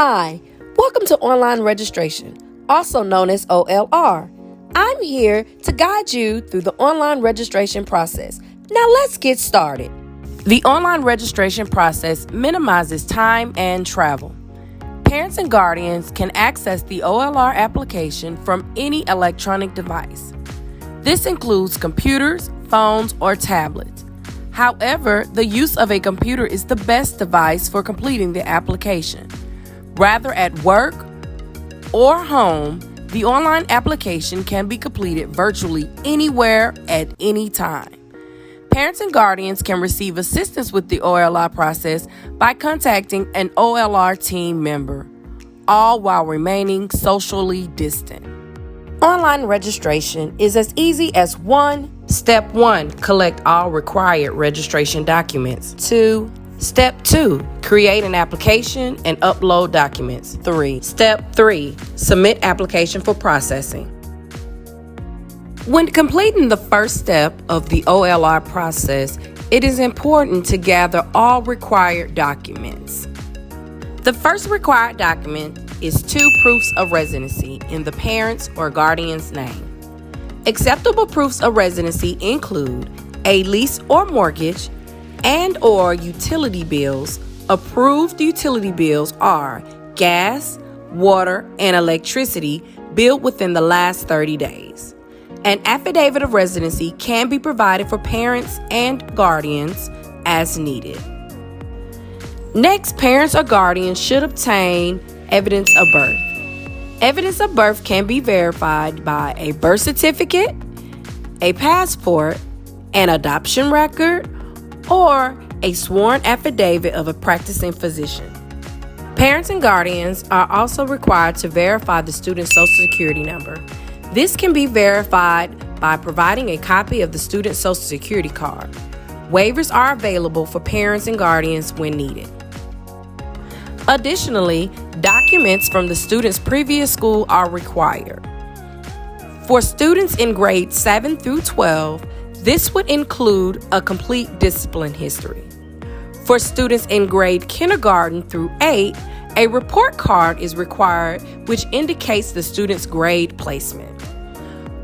Hi, welcome to online registration, also known as OLR. I'm here to guide you through the online registration process. Now let's get started. The online registration process minimizes time and travel. Parents and guardians can access the OLR application from any electronic device. This includes computers, phones, or tablets. However, the use of a computer is the best device for completing the application. Rather at work or home, the online application can be completed virtually anywhere at any time. Parents and guardians can receive assistance with the OLR process by contacting an OLR team member, all while remaining socially distant. Online registration is as easy as Step 1, collect all required registration documents. 2, Step 2, create an application and upload documents. Step 3, submit application for processing. When completing the first step of the OLR process, it is important to gather all required documents. The first required document is 2 proofs of residency in the parent's or guardian's name. Acceptable proofs of residency include a lease or mortgage and/or utility bills. Approved utility bills are gas, water, and electricity billed within the last 30 days. An affidavit of residency can be provided for parents and guardians as needed. Next, parents or guardians should obtain evidence of birth. Evidence of birth can be verified by a birth certificate, a passport, an adoption record, or a sworn affidavit of a practicing physician. Parents and guardians are also required to verify the student's Social Security number. This can be verified by providing a copy of the student's Social Security card. Waivers are available for parents and guardians when needed. Additionally, documents from the student's previous school are required. For students in grades 7 through 12, this would include a complete discipline history. For students in grade kindergarten through 8, a report card is required which indicates the student's grade placement.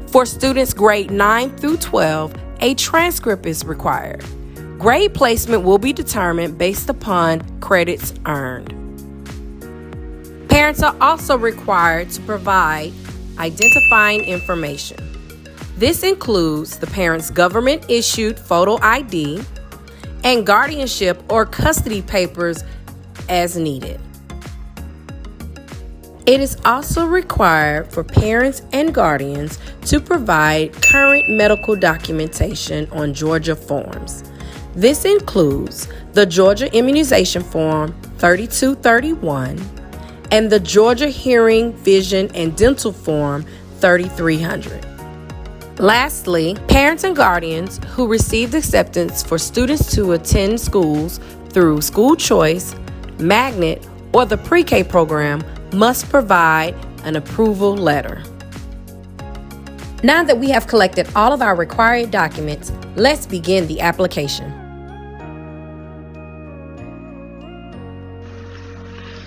For students grade 9 through 12, a transcript is required. Grade placement will be determined based upon credits earned. Parents are also required to provide identifying information. This includes the parent's government-issued photo ID and guardianship or custody papers as needed. It is also required for parents and guardians to provide current medical documentation on Georgia forms. This includes the Georgia Immunization Form 3231 and the Georgia Hearing, Vision, and Dental Form 3300. Lastly, parents and guardians who received acceptance for students to attend schools through school choice, magnet, or the pre-K program must provide an approval letter. Now that we have collected all of our required documents, let's begin the application.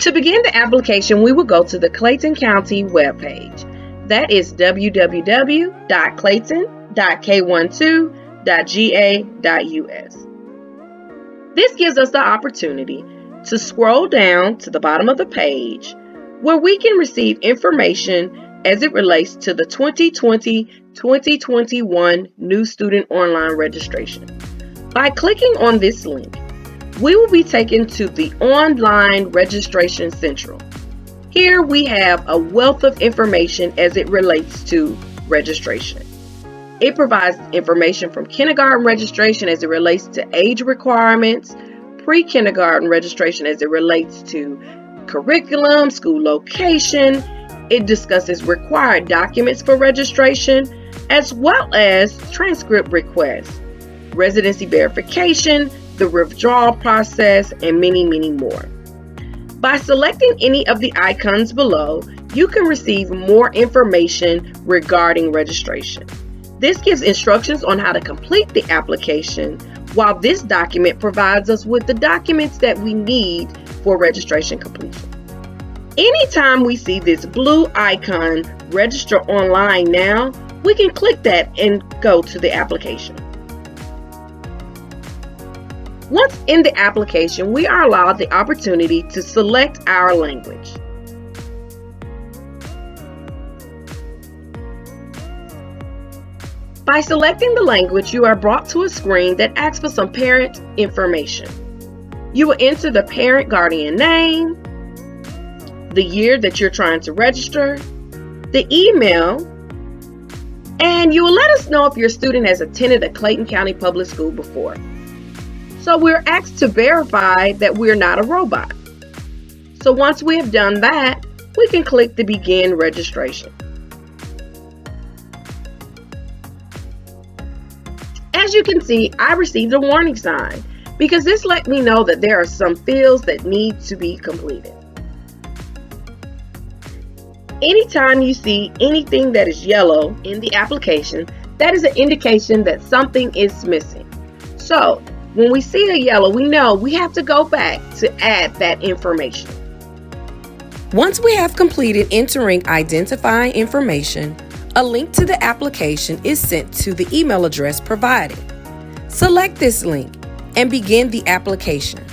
To begin the application, we will go to the Clayton County webpage. That is www.clayton.k12.ga.us. This gives us the opportunity to scroll down to the bottom of the page where we can receive information as it relates to the 2020-2021 new student online registration. By clicking on this link, we will be taken to the Online Registration Central. Here we have a wealth of information as it relates to registration. It provides information from kindergarten registration as it relates to age requirements, pre-kindergarten registration as it relates to curriculum, school location. It discusses required documents for registration, as well as transcript requests, residency verification, the withdrawal process, and many, many more. By selecting any of the icons below, you can receive more information regarding registration. This gives instructions on how to complete the application, while this document provides us with the documents that we need for registration completion. Anytime we see this blue icon, Register Online Now, we can click that and go to the application. Once in the application, we are allowed the opportunity to select our language. By selecting the language, you are brought to a screen that asks for some parent information. You will enter the parent guardian name, the year that you're trying to register, the email, and you will let us know if your student has attended a Clayton County Public School before. So we're asked to verify that we're not a robot. So once we have done that, we can click the Begin Registration. As you can see, I received a warning sign because this let me know that there are some fields that need to be completed. Anytime you see anything that is yellow in the application, that is an indication that something is missing. So when we see a yellow, we know we have to go back to add that information. Once we have completed entering identifying information, a link to the application is sent to the email address provided. Select this link and begin the application.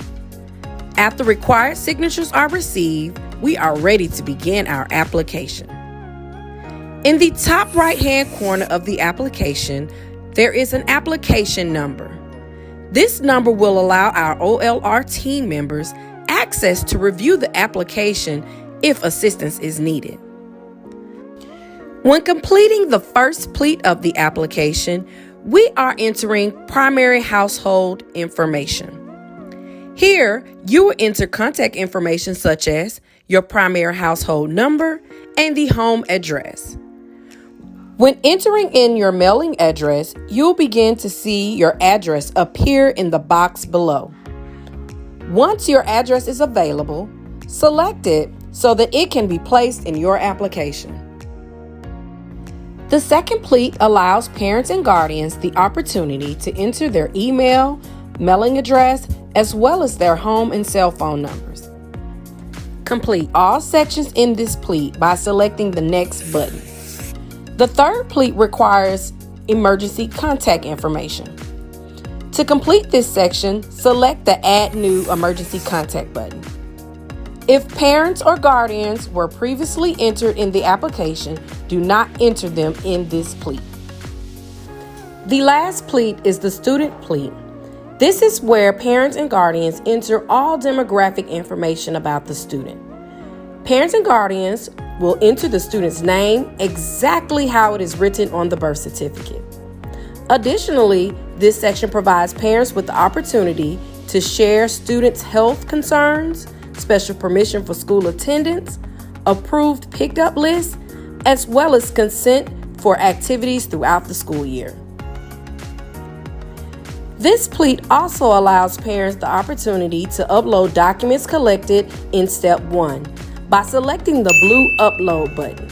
After required signatures are received, we are ready to begin our application. In the top right-hand corner of the application, there is an application number. This number will allow our OLR team members access to review the application if assistance is needed. When completing the first pleat of the application, we are entering primary household information. Here, you will enter contact information such as your primary household number and the home address. When entering in your mailing address, you'll begin to see your address appear in the box below. Once your address is available, select it so that it can be placed in your application. The second pleat allows parents and guardians the opportunity to enter their email, mailing address, as well as their home and cell phone numbers. Complete all sections in this pleat by selecting the Next button. The third pleat requires emergency contact information. To complete this section, select the Add New Emergency Contact button. If parents or guardians were previously entered in the application, do not enter them in this pleat. The last pleat is the student pleat. This is where parents and guardians enter all demographic information about the student. Parents and guardians will enter the student's name exactly how it is written on the birth certificate. Additionally, this section provides parents with the opportunity to share students' health concerns, special permission for school attendance, approved pickup lists, as well as consent for activities throughout the school year. This pleat also allows parents the opportunity to upload documents collected in Step 1 by selecting the blue Upload button.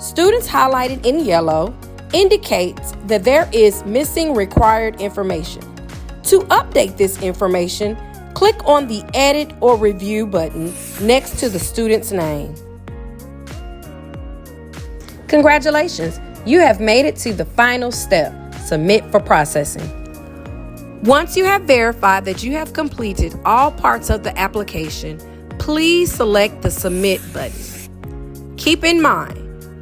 Students highlighted in yellow indicates that there is missing required information. To update this information, click on the Edit or Review button next to the student's name. Congratulations, you have made it to the final step, Submit for processing. Once you have verified that you have completed all parts of the application, please select the Submit button. Keep in mind,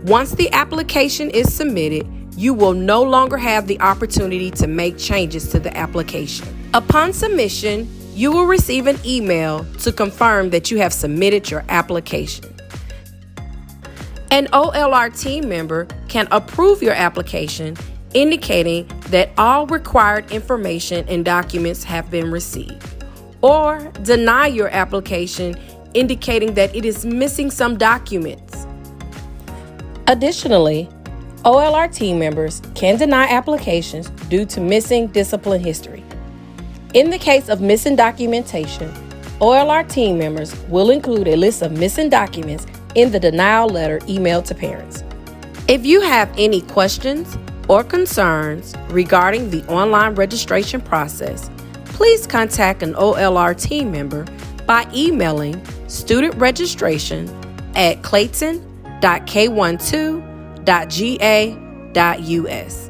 once the application is submitted, you will no longer have the opportunity to make changes to the application. Upon submission, you will receive an email to confirm that you have submitted your application. An OLR team member can approve your application, indicating that all required information and documents have been received, or deny your application, indicating that it is missing some documents. Additionally, OLR team members can deny applications due to missing discipline history. In the case of missing documentation, OLR team members will include a list of missing documents in the denial letter emailed to parents. If you have any questions or concerns regarding the online registration process, please contact an OLR team member by emailing student registration at clayton.k12.ga.us.